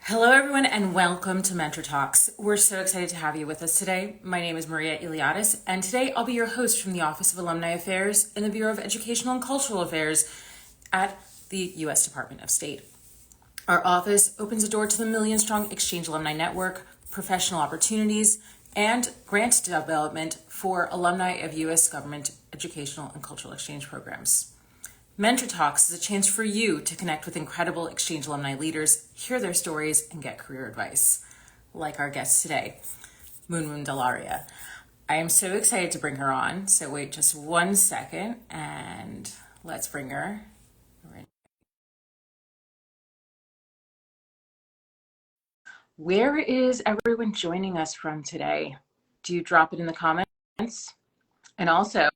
Hello, everyone, and welcome to MentorTalks. We're so excited to have you with us today. My name is Maria Iliadis, and today I'll be your host from the Office of Alumni Affairs in the Bureau of Educational and Cultural Affairs at the U.S. Department of State. Our office opens a door to the million-strong Exchange Alumni Network, professional opportunities, and grant development for alumni of U.S. government educational and cultural exchange programs. Mentor Talks is a chance for you to connect with incredible Exchange Alumni leaders, hear their stories, and get career advice, like our guest today, Munmun Dhalaria. I am so excited to bring her on, so wait just 1 second, and let's bring her. Where is everyone joining us from today? Do you drop it in the comments? And also,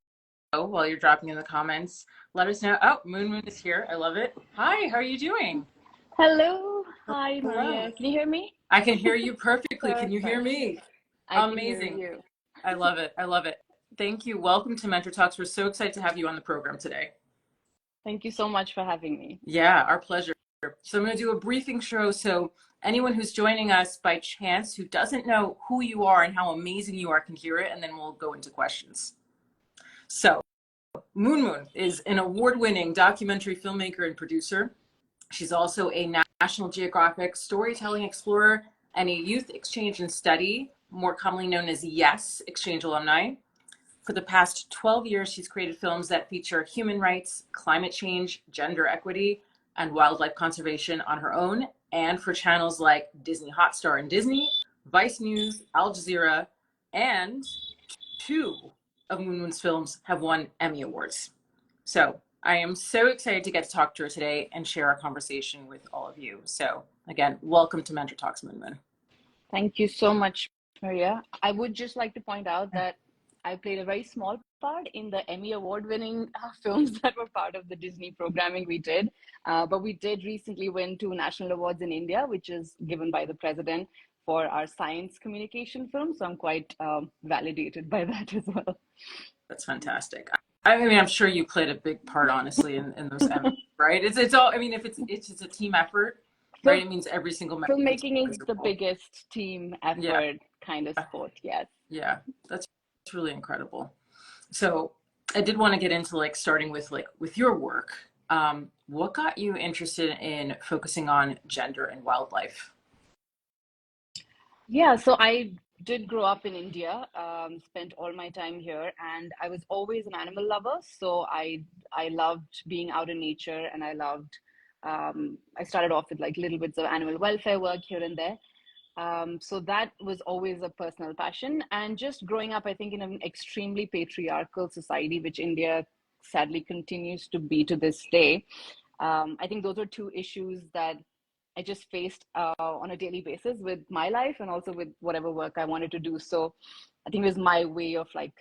while you're dropping in the comments, let us know. Oh, Moon is here. I love it. Hi, how are you doing? Hello. Hi, Hello. Maria. Can you hear me? I can hear you perfectly. Can you hear Perfect. me? I can hear Amazing. you. I love it. I love it. Thank you. Welcome to Mentor Talks. We're so excited to have you on the program today. Thank you so much for having me. Yeah, our pleasure. So I'm going to do a briefing show. So anyone who's joining us by chance who doesn't know who you are and how amazing you are can hear it, and then we'll go into questions. So Munmun is an award-winning documentary filmmaker and producer. She's also a National Geographic Storytelling Explorer and a Youth Exchange and Study, more commonly known as YES, Exchange Alumni. For the past 12 years, she's created films that feature human rights, climate change, gender equity, and wildlife conservation on her own, and for channels like Disney Hotstar and Disney, Vice News, Al Jazeera, and 2 of Munmun's films have won Emmy Awards. So I am so excited to get to talk to her today and share our conversation with all of you. So again, welcome to Mentor Talks, Munmun. Thank you so much, Maria. I would just like to point out that I played a very small part in the Emmy Award-winning films that were part of the Disney programming we did. But we did recently win 2 national awards in India, which is given by the president for our science communication film. So I'm quite validated by that as well. That's fantastic. I mean, I'm sure you played a big part, honestly, in those Emmys, right? It's all. I mean, if it's a team effort, right? It means every single member Filmmaking is plays a the role. biggest team effort kind of sport. Yes. Yeah, that's really incredible. So I did want to get into starting with your work. What got you interested in focusing on gender and wildlife? Yeah, so I did grow up in India, spent all my time here, and I was always an animal lover. So I loved being out in nature, and I started off with like little bits of animal welfare work here and there. So that was always a personal passion. And just growing up, I think, in an extremely patriarchal society, which India sadly continues to be to this day, I think those are 2 issues that I just faced on a daily basis with my life and also with whatever work I wanted to do. So I think it was my way of like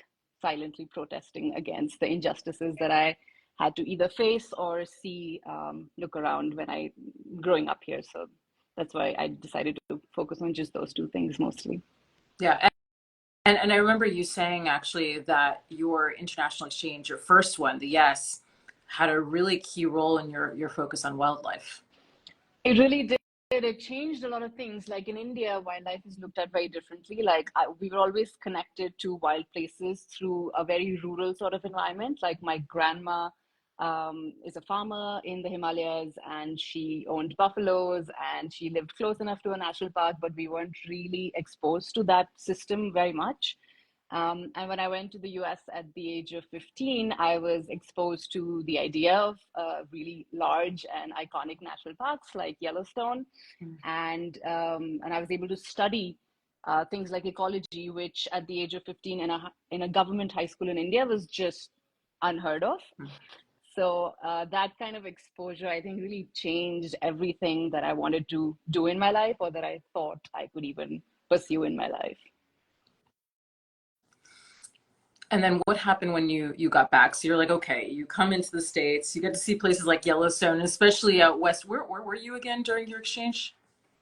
silently protesting against the injustices that I had to either face or see, look around when I growing up here. So that's why I decided to focus on just those 2 things mostly. Yeah, and I remember you saying actually that your international exchange, your first one, the YES, had a really key role in your focus on wildlife. It really did. It changed a lot of things. Like in India, wildlife is looked at very differently. We were always connected to wild places through a very rural sort of environment. Like my grandma is a farmer in the Himalayas, and she owned buffaloes, and she lived close enough to a national park, but we weren't really exposed to that system very much. And when I went to the US at the age of 15, I was exposed to the idea of really large and iconic national parks like Yellowstone. And I was able to study things like ecology, which at the age of 15 in a government high school in India was just unheard of. So that kind of exposure, I think, really changed everything that I wanted to do in my life, or that I thought I could even pursue in my life. And then what happened when you got back? So you're like, okay, you come into the States, you get to see places like Yellowstone, especially out west. Where were you again during your exchange?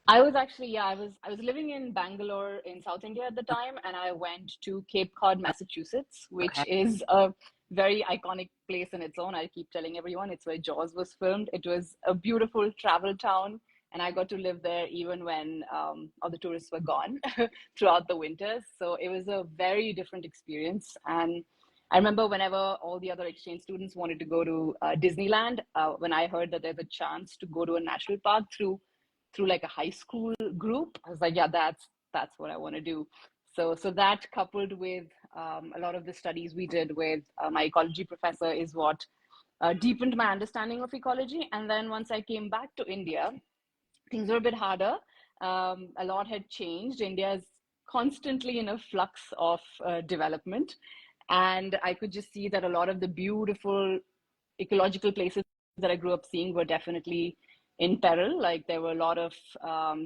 I was actually, yeah, I was living in Bangalore in South India at the time, and I went to Cape Cod, Massachusetts, which Okay. is a very iconic place in its own. I keep telling everyone it's where Jaws was filmed. It was a beautiful travel town, And I got to live there even when all the tourists were gone throughout the winters. So it was a very different experience. And I remember whenever all the other exchange students wanted to go to Disneyland, when I heard that there's a chance to go to a national park through like a high school group, I was like, yeah, that's what I want to do. So that coupled with a lot of the studies we did with my ecology professor is what deepened my understanding of ecology. And then once I came back to India, things were a bit harder. A lot had changed. India is constantly in a flux of development. And I could just see that a lot of the beautiful ecological places that I grew up seeing were definitely in peril. Like there were a lot of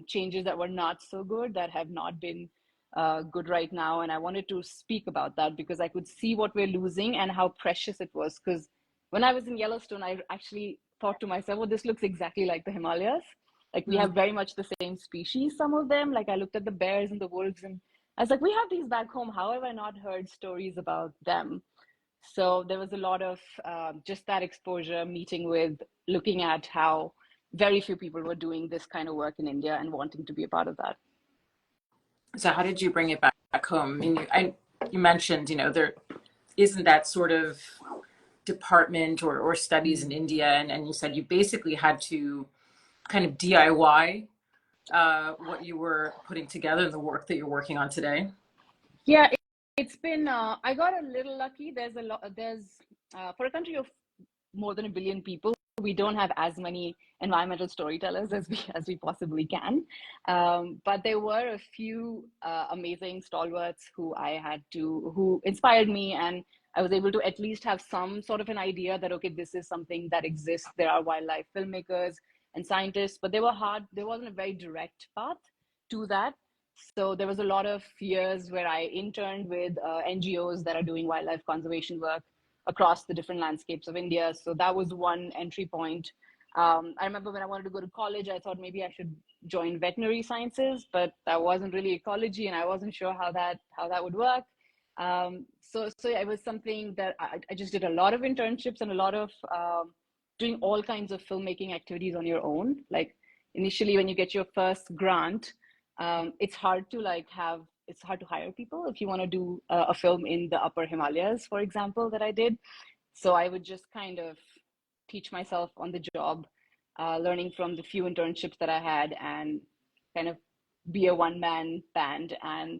changes that were not so good, that have not been good right now. And I wanted to speak about that because I could see what we're losing and how precious it was. Because when I was in Yellowstone, I actually thought to myself, well, this looks exactly like the Himalayas. Like we have very much the same species, some of them. Like I looked at the bears and the wolves and I was like, we have these back home. How have I not heard stories about them? So there was a lot of just that exposure, meeting with, looking at how very few people were doing this kind of work in India and wanting to be a part of that. So how did you bring it back home? I mean, you mentioned, there isn't that sort of department or studies in India. And you said you basically had to kind of DIY what you were putting together, the work that you're working on today. Yeah, it's been, I got a little lucky. There's for a country of more than 1 billion people, we don't have as many environmental storytellers as we possibly can. But there were a few amazing stalwarts who inspired me, and I was able to at least have some sort of an idea that, okay, this is something that exists. There are wildlife filmmakers and scientists, but there wasn't a very direct path to that. So there was a lot of years where I interned with NGOs that are doing wildlife conservation work across the different landscapes of India. So that was one entry point. I remember when I wanted to go to college, I thought maybe I should join veterinary sciences, but that wasn't really ecology, and I wasn't sure how that would work. So yeah, it was something that I just did a lot of internships and a lot of doing all kinds of filmmaking activities on your own. Like initially, when you get your first grant, it's hard to hire people if you want to do a film in the upper Himalayas, for example, that I did. So I would just kind of teach myself on the job, learning from the few internships that I had, and kind of be a one-man band, and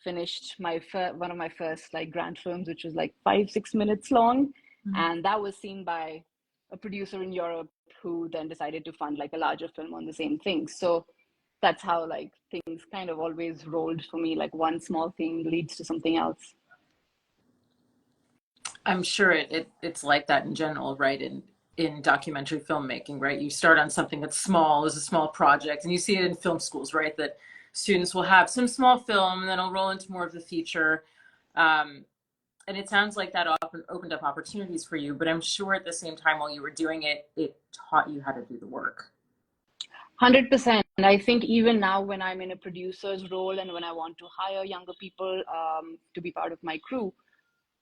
finished one of my first like grant films, which was like 5-6 minutes long. And that was seen by a producer in Europe who then decided to fund like a larger film on the same thing. So that's how like things kind of always rolled for me. Like one small thing leads to something else. I'm sure it's like that in general, right? In documentary filmmaking, right? You start on something that's small, as a small project, and you see it in film schools, right? That students will have some small film and then it'll roll into more of the feature. And it sounds like that opened up opportunities for you, but I'm sure at the same time while you were doing it, it taught you how to do the work. 100%. And I think even now when I'm in a producer's role and when I want to hire younger people to be part of my crew,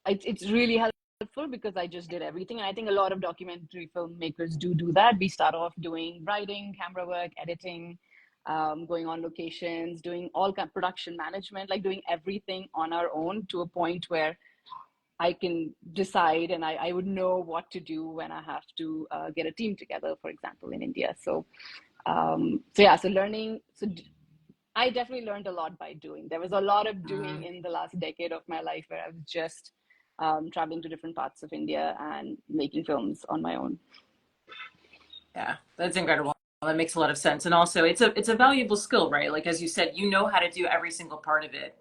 it's really helpful because I just did everything. And I think a lot of documentary filmmakers do that. We start off doing writing, camera work, editing, going on locations, doing all kind of production management, like doing everything on our own to a point where I can decide and I would know what to do when I have to get a team together, for example, in India. So learning. So I definitely learned a lot by doing. There was a lot of doing in the last decade of my life where I was just traveling to different parts of India and making films on my own. Yeah, that's incredible. That makes a lot of sense. And also it's a valuable skill, right? Like, as you said, you know how to do every single part of it.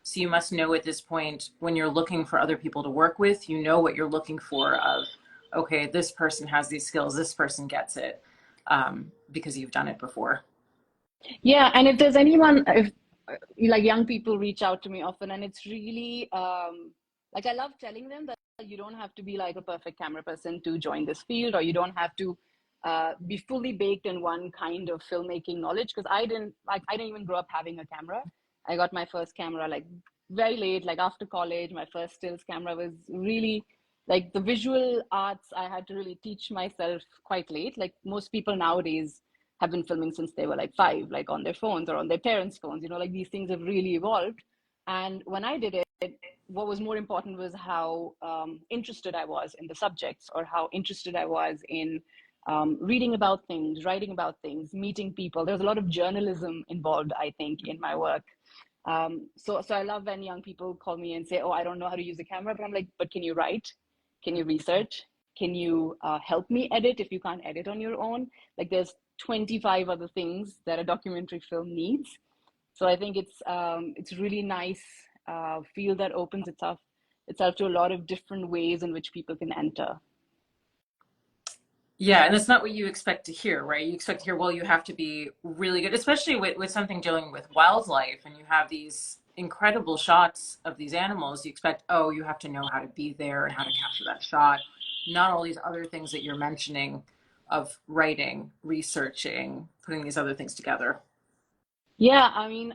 So you must know at this point, when you're looking for other people to work with, you know what you're looking for of, okay, this person has these skills, this person gets it, because you've done it before. Yeah, and if there's anyone, if like young people reach out to me often, and it's really like I love telling them that you don't have to be like a perfect camera person to join this field, or you don't have to be fully baked in one kind of filmmaking knowledge. Because I didn't even grow up having a camera. I got my first camera like very late, like after college. My first stills camera was really like the visual arts I had to really teach myself quite late. Like most people nowadays have been filming since they were like 5, like on their phones or on their parents' phones. You know, like these things have really evolved. And when I did it, what was more important was how interested I was in the subjects, or how interested I was in reading about things, writing about things, meeting people. There's a lot of journalism involved, I think, in my work. So I love when young people call me and say, oh, I don't know how to use a camera, but I'm like, but can you write? Can you research? Can you help me edit if you can't edit on your own? Like there's 25 other things that a documentary film needs. So I think it's really nice field that opens itself to a lot of different ways in which people can enter. Yeah, and that's not what you expect to hear, right? You expect to hear, well, you have to be really good, especially with something dealing with wildlife, and you have these incredible shots of these animals. You expect, oh, you have to know how to be there and how to capture that shot. Not all these other things that you're mentioning of writing, researching, putting these other things together. Yeah, I mean,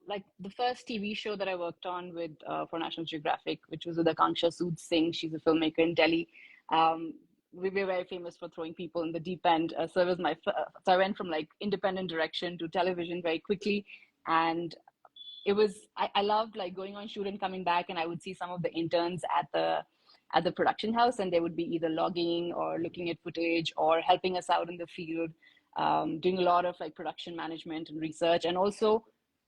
like the first TV show that I worked on with for National Geographic, which was with Akanksha Sood Singh. She's a filmmaker in Delhi. We were very famous for throwing people in the deep end. So it was so I went from like independent direction to television very quickly, and it was I loved like going on shoot and coming back, and I would see some of the interns at the production house, and they would be either logging or looking at footage or helping us out in the field, doing a lot of like production management and research. And also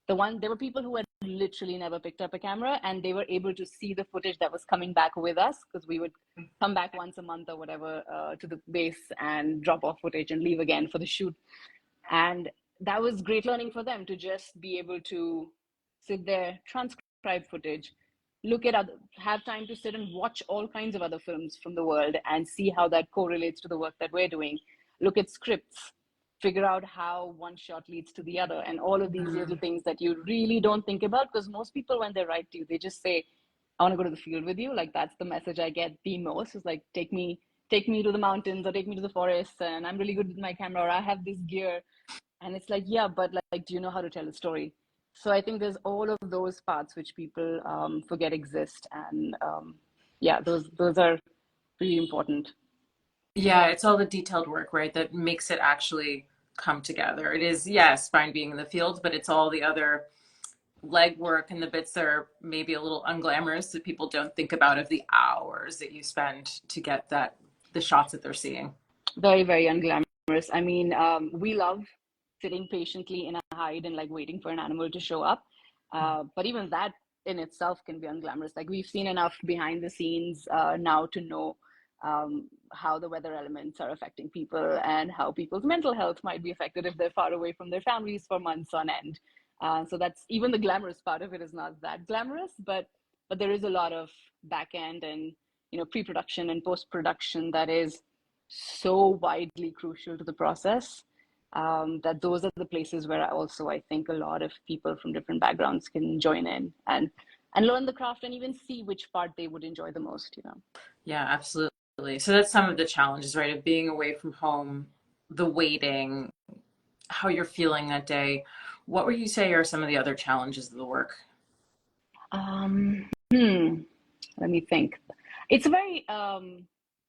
there were people who had literally never picked up a camera, and they were able to see the footage that was coming back with us, because we would come back once a month or whatever to the base and drop off footage and leave again for the shoot. And that was great learning for them, to just be able to sit there, transcribe footage, have time to sit and watch all kinds of other films from the world and see how that correlates to the work that we're doing. Look at scripts, figure out how one shot leads to the other, and all of these little things that you really don't think about, because most people, when they write to you, they just say, I want to go to the field with you. Like that's the message I get the most, is like, take me to the mountains, or take me to the forest, and I'm really good with my camera, or I have this gear. And it's like, yeah, but like, do you know how to tell a story? So I think there's all of those parts which people forget exist. And yeah, those are really important. Yeah, it's all the detailed work, right, that makes it actually come together. It is, yes, fine being in the field, but it's all the other legwork and the bits that are maybe a little unglamorous that people don't think about, of the hours that you spend to get the shots that they're seeing. Very, very unglamorous. I mean, we love sitting patiently in a hide and like waiting for an animal to show up. But even that in itself can be unglamorous. Like we've seen enough behind the scenes now to know how the weather elements are affecting people, and how people's mental health might be affected if they're far away from their families for months on end. So that's, even the glamorous part of it is not that glamorous, but there is a lot of back end and, you know, pre-production and post-production that is so widely crucial to the process, that those are the places where I think a lot of people from different backgrounds can join in and learn the craft, and even see which part they would enjoy the most, you know. Yeah, absolutely. So that's some of the challenges, right, of being away from home, the waiting, how you're feeling that day. What would you say are some of the other challenges of the work? Let me think. It's a very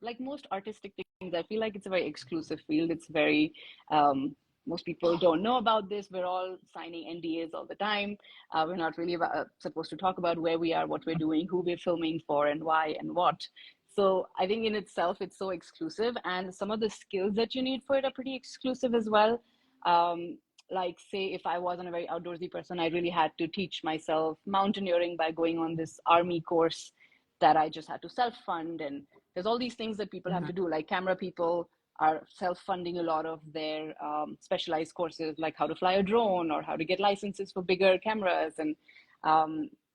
like most artistic things, I feel like it's a very exclusive field. It's very most people don't know about this. We're all signing NDAs all the time. We're not really supposed to talk about where we are, what we're doing, who we're filming for, and why and what. So I think in itself, it's so exclusive, and some of the skills that you need for it are pretty exclusive as well. Like say, if I wasn't a very outdoorsy person, I really had to teach myself mountaineering by going on this army course that I just had to self-fund. And there's all these things that people have to do. Like camera people are self-funding a lot of their specialized courses, like how to fly a drone or how to get licenses for bigger cameras. And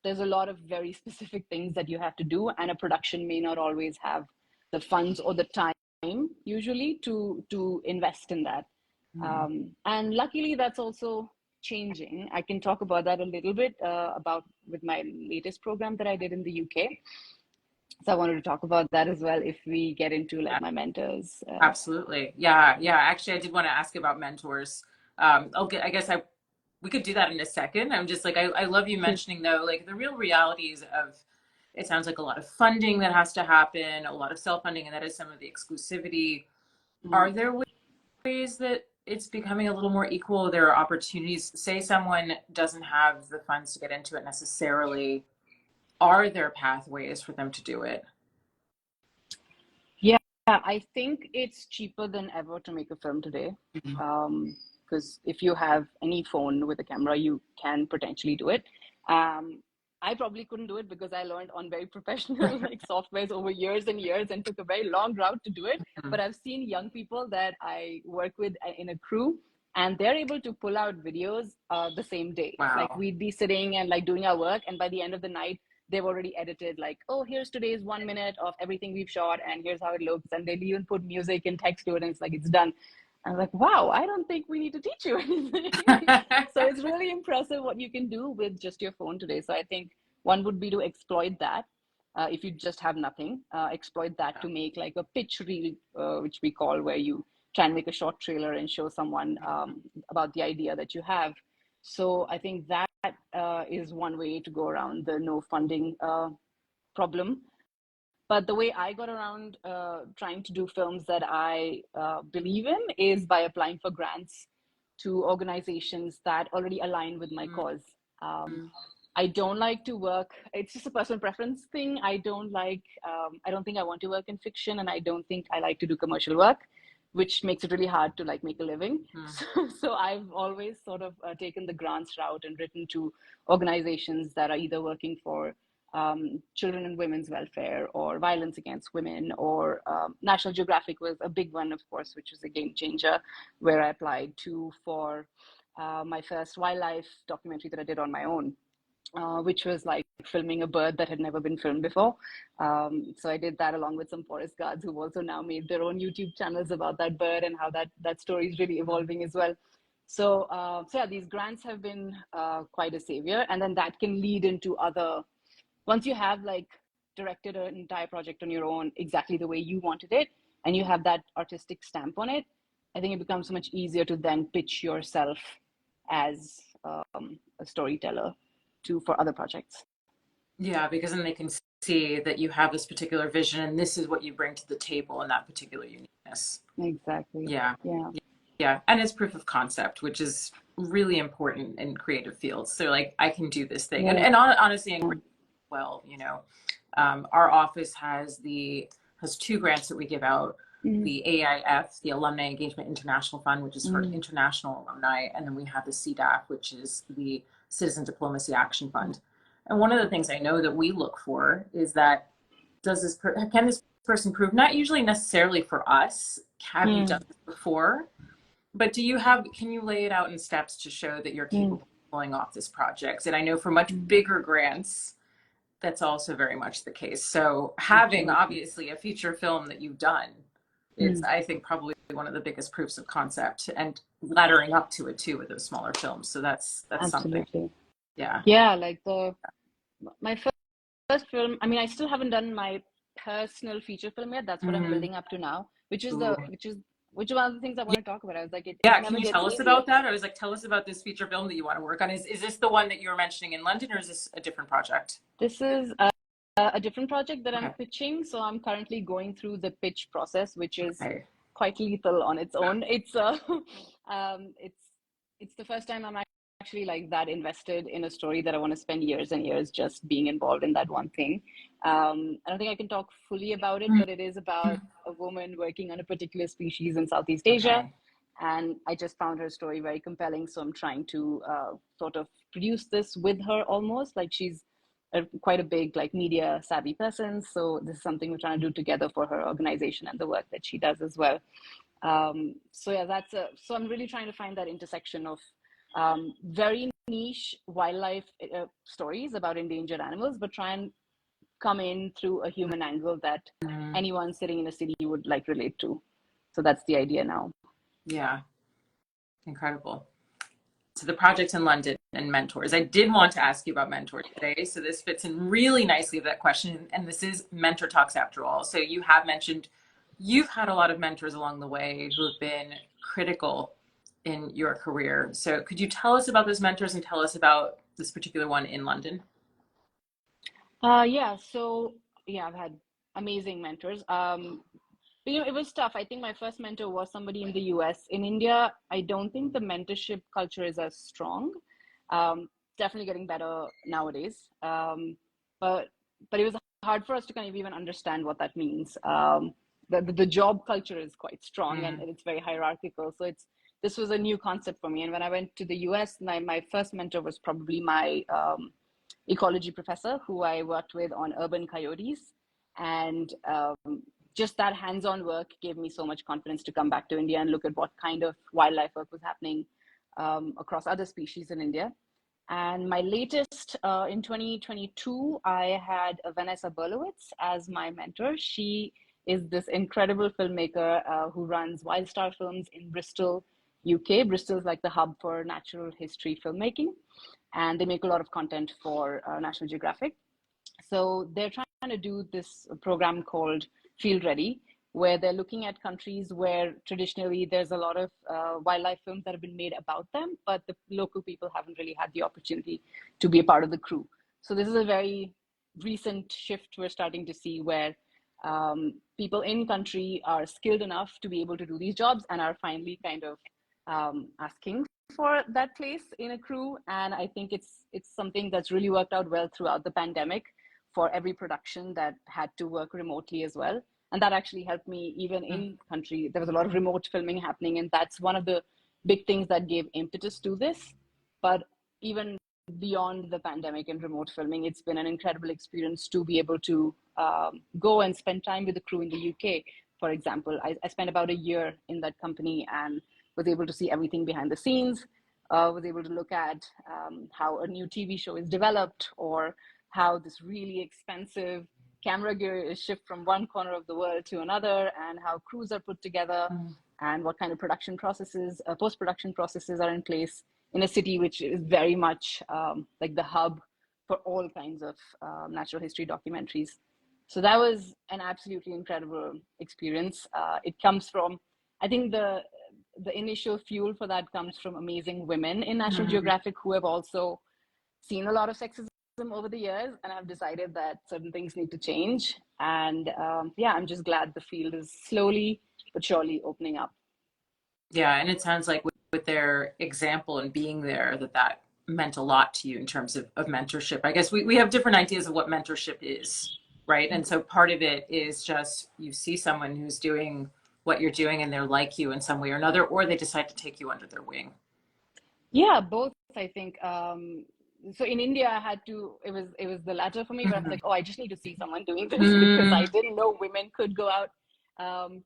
there's a lot of very specific things that you have to do, and a production may not always have the funds or the time usually to invest in that. And luckily that's also changing. I can talk about that a little bit about with my latest program that I did in the UK. So I wanted to talk about that as well if we get into like my mentors. Absolutely. Yeah. Actually, I did want to ask about mentors. I guess we could do that in a second. I'm just like, I love you mentioning though, like the real realities of, it sounds like a lot of funding that has to happen, a lot of self-funding, and that is some of the exclusivity. Are there ways that it's becoming a little more equal? There are opportunities. Say someone doesn't have the funds to get into it necessarily. Are there pathways for them to do it? Yeah, I think it's cheaper than ever to make a film today. Because if you have any phone with a camera, you can potentially do it. I probably couldn't do it because I learned on very professional like softwares over years and years and took a very long route to do it. But I've seen young people that I work with in a crew, and they're able to pull out videos the same day. Like Wow. we'd be sitting and like doing our work, and by the end of the night, they've already edited like, oh, here's today's 1 minute of everything we've shot, and here's how it looks. And they'll even put music and text to it, and it's like it's done. I'm like, wow, I don't think we need to teach you anything. So it's really impressive what you can do with just your phone today. So I think one would be to exploit that. If you just have nothing, exploit that to make like a pitch reel, which we call, where you try and make a short trailer and show someone about the idea that you have. So I think that is one way to go around the no funding problem. But the way I got around trying to do films that I believe in is by applying for grants to organizations that already align with my cause. I don't like to work, it's just a personal preference thing. I don't think I want to work in fiction, and I don't think I like to do commercial work, which makes it really hard to like make a living. So I've always sort of taken the grants route and written to organizations that are either working for children and women's welfare or violence against women, or National Geographic was a big one, of course, which was a game changer, where I applied to for my first wildlife documentary that I did on my own, which was like filming a bird that had never been filmed before. So I did that along with some forest guards who've also now made their own YouTube channels about that bird and how that story is really evolving as well. So yeah, these grants have been quite a savior. And then that can lead into other, once you have like directed an entire project on your own exactly the way you wanted it, and you have that artistic stamp on it, I think it becomes so much easier to then pitch yourself as a storyteller for other projects. Yeah, because then they can see that you have this particular vision and this is what you bring to the table in that particular uniqueness. Exactly. Yeah. Yeah. Yeah. And it's proof of concept, which is really important in creative fields. So like, I can do this thing. Right. And honestly, in well, you know, our office has two grants that we give out. The AIF, the Alumni Engagement International Fund, which is for international alumni. And then we have the CDAF, which is the Citizen Diplomacy Action Fund. And one of the things I know that we look for is that can this person prove, not usually necessarily for us, have you done this before, but can you lay it out in steps to show that you're capable of pulling off this project? And I know for much bigger grants, that's also very much the case. So having obviously a feature film that you've done is, I think, probably one of the biggest proofs of concept, and laddering up to it too with those smaller films. So that's Absolutely. something. Yeah. Yeah, like my first film, I mean, I still haven't done my personal feature film yet. That's what I'm building up to now, which is one of the things I want to talk about. I was like, it never Can you gets tell us easier. about that? I was like, tell us about this feature film that you want to work on. Is this the one that you were mentioning in London, or is this a different project? This is a different project that I'm pitching. So I'm currently going through the pitch process, which is quite lethal on its own. It's it's the first time I'm actually like that invested in a story that I want to spend years and years just being involved in that one thing. I don't think I can talk fully about it, but it is about a woman working on a particular species in Southeast Asia. And I just found her story very compelling. So I'm trying to sort of produce this with her almost. Like she's quite a big like media savvy person. So this is something we're trying to do together for her organization and the work that she does as well. So yeah, so I'm really trying to find that intersection of very niche wildlife stories about endangered animals, but try and come in through a human angle that anyone sitting in a city would like relate to. So that's the idea now. Yeah. Incredible. So the project in London and mentors. I did want to ask you about mentors today. So this fits in really nicely with that question. And this is MentorTalks after all. So you have mentioned you've had a lot of mentors along the way who have been critical in your career. So could you tell us about those mentors and tell us about this particular one in London? Yeah. So yeah, I've had amazing mentors. it was tough. I think my first mentor was somebody in the US. In India, I don't think the mentorship culture is as strong. Definitely getting better nowadays. But it was hard for us to kind of even understand what that means. The job culture is quite strong and it's very hierarchical. So this was a new concept for me. And when I went to the US, my first mentor was probably my ecology professor who I worked with on urban coyotes. And just that hands-on work gave me so much confidence to come back to India and look at what kind of wildlife work was happening across other species in India. And my latest, in 2022, I had Vanessa Berlowitz as my mentor. She is this incredible filmmaker who runs Wildstar Films in Bristol, UK. Bristol is like the hub for natural history filmmaking, and they make a lot of content for National Geographic. So they're trying to do this program called Field Ready, where they're looking at countries where traditionally there's a lot of wildlife films that have been made about them, but the local people haven't really had the opportunity to be a part of the crew. So this is a very recent shift we're starting to see where people in country are skilled enough to be able to do these jobs and are finally kind of asking for that place in a crew. And I think it's something that's really worked out well throughout the pandemic for every production that had to work remotely as well. And that actually helped me even in country. There was a lot of remote filming happening, and that's one of the big things that gave impetus to this. But even beyond the pandemic and remote filming, it's been an incredible experience to be able to go and spend time with the crew in the UK. For example, I spent about a year in that company and was able to see everything behind the scenes, was able to look at how a new TV show is developed, or how this really expensive camera gear is shipped from one corner of the world to another, and how crews are put together, and what kind of production processes, post-production processes are in place in a city which is very much like the hub for all kinds of natural history documentaries. So that was an absolutely incredible experience. It comes from, I think the initial fuel for that comes from amazing women in National Geographic who have also seen a lot of sexism over the years, and I've decided that certain things need to change. And yeah, I'm just glad the field is slowly but surely opening up. Yeah, and it sounds like with their example and being there, that meant a lot to you in terms of mentorship. I guess we have different ideas of what mentorship is, right? And so part of it is just you see someone who's doing what you're doing and they're like you in some way or another, or they decide to take you under their wing. Yeah, both, I think. So in India, I had to, it was the latter for me, but I was like, oh, I just need to see someone doing this because I didn't know women could go out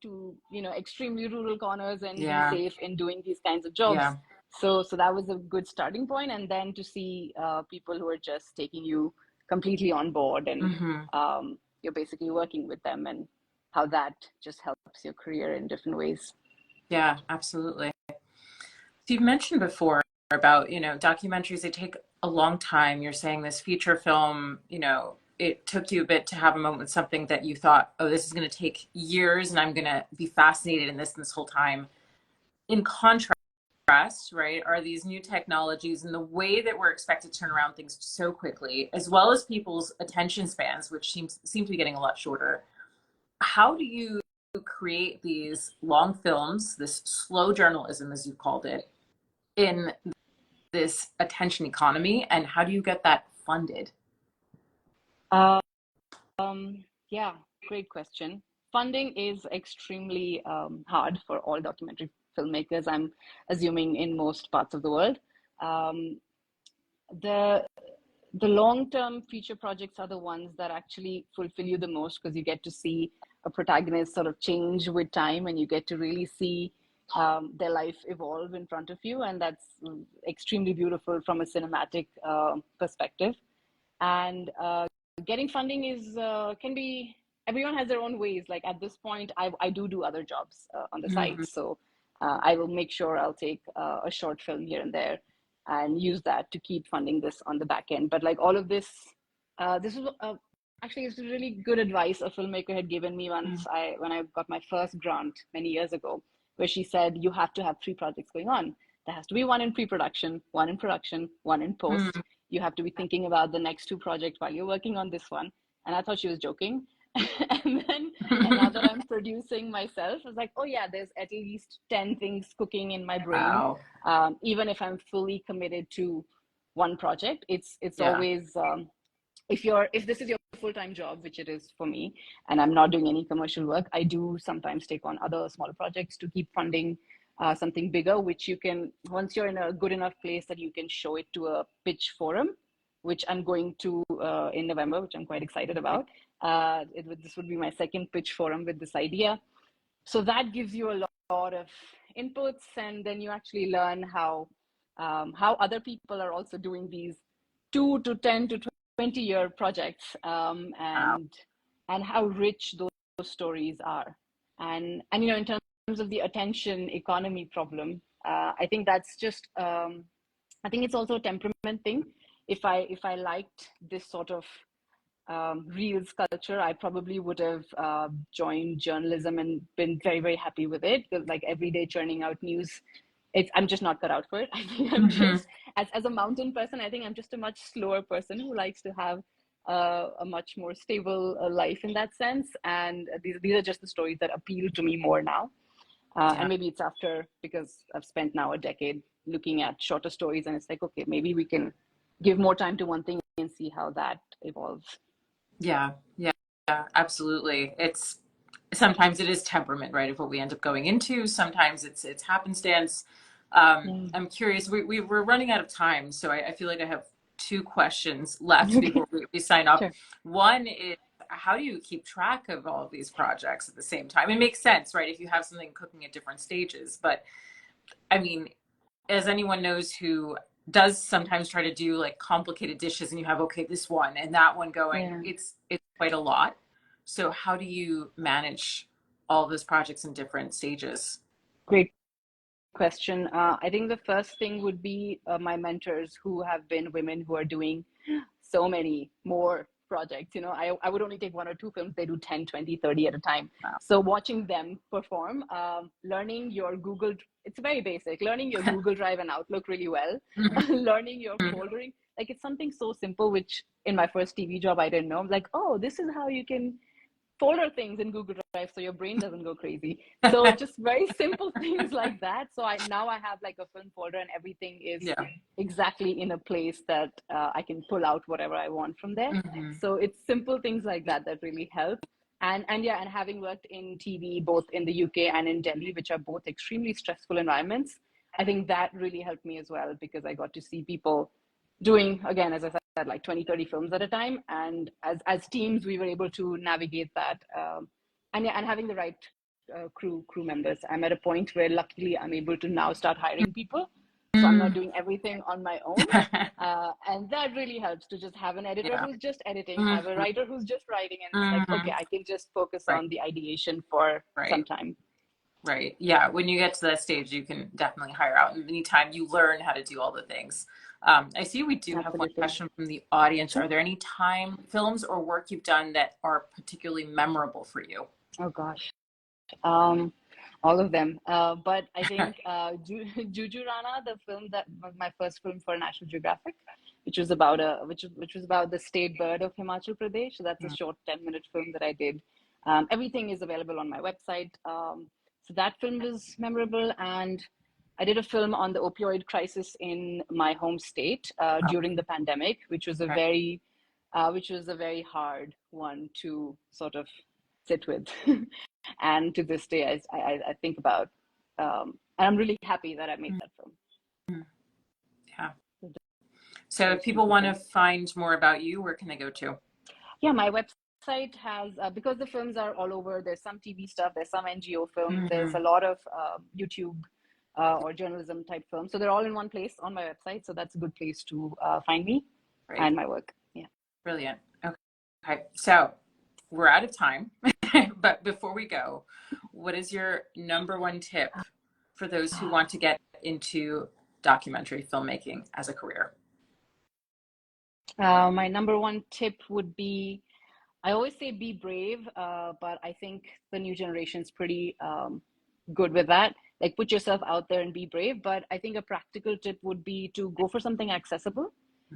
to, extremely rural corners and be safe in doing these kinds of jobs. Yeah. So that was a good starting point. And then to see people who are just taking you completely on board and you're basically working with them, and how that just helps your career in different ways. Yeah, absolutely. So you've mentioned before about, documentaries, they take a long time. You're saying this feature film, it took you a bit to have a moment with something that you thought, oh, this is going to take years and I'm going to be fascinated in this whole time. In contrast, right, are these new technologies and the way that we're expected to turn around things so quickly, as well as people's attention spans, which seem to be getting a lot shorter. How do you create these long films, this slow journalism, as you called it, in this attention economy, and how do you get that funded? Yeah, great question. Funding is extremely hard for all documentary filmmakers, I'm assuming, in most parts of the world. The long-term feature projects are the ones that actually fulfill you the most, because you get to see a protagonist sort of change with time, and you get to really see their life evolve in front of you, and that's extremely beautiful from a cinematic perspective. And getting funding is can be, everyone has their own ways. Like at this point, I do other jobs on the side, so I will make sure I'll take a short film here and there and use that to keep funding this on the back end. But like all of this, this is actually, it's really good advice a filmmaker had given me once when I got my first grant many years ago, where she said, you have to have 3 projects going on. There has to be one in pre-production, one in production, one in post. You have to be thinking about the next 2 projects while you're working on this one. And I thought she was joking. And now that I'm producing myself. I was like, oh yeah, there's at least 10 things cooking in my brain. Wow. Even if I'm fully committed to one project, it's Yeah. always, if this is your full-time job, which it is for me, and I'm not doing any commercial work, I do sometimes take on other smaller projects to keep funding something bigger, which you can, once you're in a good enough place that you can show it to a pitch forum, which I'm going to in November, which I'm quite excited about. This would be my second pitch forum with this idea. So that gives you a lot of inputs, and then you actually learn how other people are also doing these 2 to 10 to 20-year projects, and how rich those stories are. And you know, in terms of the attention economy problem, I think that's just I think it's also a temperament thing. If I liked this sort of reels culture, I probably would have joined journalism and been very, very happy with it, because like every day churning out news, I'm just not cut out for it. I think I'm just, as a mountain person, I think I'm just a much slower person who likes to have a much more stable life in that sense. And these are just the stories that appeal to me more now. And maybe it's after, because I've spent now a decade looking at shorter stories, and it's like, okay, maybe we can give more time to one thing and see how that evolves. Yeah, absolutely. It's sometimes it is temperament, right, of what we end up going into. Sometimes it's happenstance. I'm curious. We're running out of time, so I feel like I have 2 questions left before we sign off. Sure. One is, how do you keep track of all of these projects at the same time? It makes sense, right, if you have something cooking at different stages. But I mean, as anyone knows who does sometimes try to do like complicated dishes, and you have, okay, this one and that one going, it's quite a lot. So how do you manage all of those projects in different stages? Great question. I think the first thing would be my mentors, who have been women who are doing so many more projects. You know, I would only take 1 or 2 films. They do 10, 20, 30 at a time. Wow. So watching them perform, learning your it's very basic, learning your Google Drive and Outlook really well, learning your foldering. Like, it's something so simple, which in my first TV job, I didn't know. I'm like, oh, this is how you can folder things in Google Drive so your brain doesn't go crazy. So just very simple things like that. So now I have like a film folder, and everything is exactly in a place that I can pull out whatever I want from there. So it's simple things like that that really help. And having worked in TV, both in the UK and in Delhi, which are both extremely stressful environments, I think that really helped me as well, because I got to see people doing, again, as I said, like 20, 30 films at a time. And as teams, we were able to navigate that. And having the right crew members. I'm at a point where luckily I'm able to now start hiring people. So I'm not doing everything on my own. And that really helps, to just have an editor who's just editing, have a writer who's just writing, and it's like, okay, I can just focus on the ideation for some time. Right. Yeah. When you get to that stage, you can definitely hire out. And anytime you learn how to do all the things. I see we do have one question from the audience. Are there any films or work you've done that are particularly memorable for you? Oh, gosh. All of them. But I think Juju Rana, the film that was my first film for National Geographic, which was about the state bird of Himachal Pradesh. So that's a short 10-minute film that I did. Everything is available on my website. So that film was memorable. And I did a film on the opioid crisis in my home state during the pandemic, which was a very hard one to sort of sit with. And to this day, I think about, and I'm really happy that I made that film. Yeah. So if people want to find more about you, where can they go to? Yeah, my website has, because the films are all over, there's some TV stuff, there's some NGO films, there's a lot of YouTube or journalism type films. So they're all in one place on my website. So that's a good place to find me and my work. Yeah. Brilliant. Okay. So we're out of time. But before we go, what is your number 1 tip for those who want to get into documentary filmmaking as a career? My number 1 tip would be, I always say be brave, but I think the new generation is pretty good with that. Like, put yourself out there and be brave. But I think a practical tip would be to go for something accessible.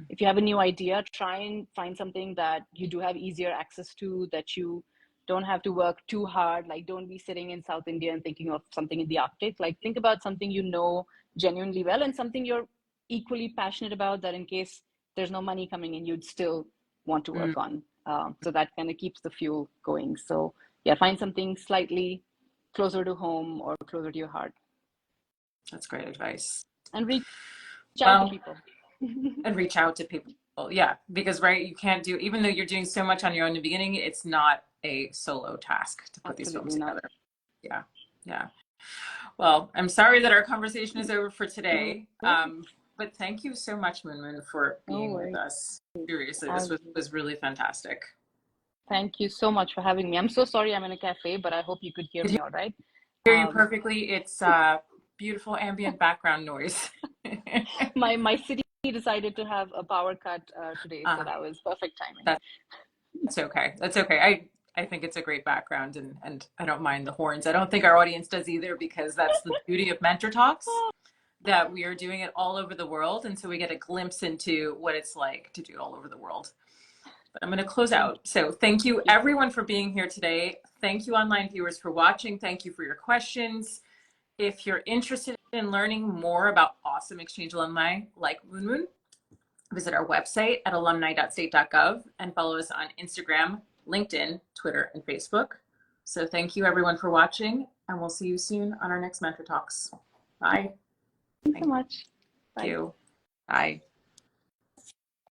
If you have a new idea, try and find something that you do have easier access to, that you don't have to work too hard. Like, don't be sitting in South India and thinking of something in the Arctic. Like, think about something you know genuinely well and something you're equally passionate about, that in case there's no money coming in, you'd still want to work on. So that kind of keeps the fuel going. So yeah, find something slightly closer to home or closer to your heart. That's great advice. And reach out to people. And reach out to people. Yeah, because right, you can't do, even though you're doing so much on your own in the beginning, it's not a solo task to put these films together. Yeah, yeah. Well, I'm sorry that our conversation is over for today. But thank you so much, Munmun, for being with us. Seriously, this was really fantastic. Thank you so much for having me. I'm so sorry I'm in a cafe, but I hope you could hear me all right. Hear you perfectly. It's beautiful ambient background noise. My city decided to have a power cut today, so that was perfect timing. That's okay. That's okay. I think it's a great background, and I don't mind the horns. I don't think our audience does either, because that's the beauty of MentorTalks, that we are doing it all over the world, and so we get a glimpse into what it's like to do it all over the world. But I'm going to close out. So thank you everyone for being here today. Thank you online viewers for watching. Thank you for your questions. If you're interested in learning more about awesome exchange alumni like Munmun, visit our website at alumni.state.gov and follow us on Instagram, LinkedIn, Twitter, and Facebook. So thank you everyone for watching, and we'll see you soon on our next Mentor Talks. Bye. Thanks so much. Thank you. Bye.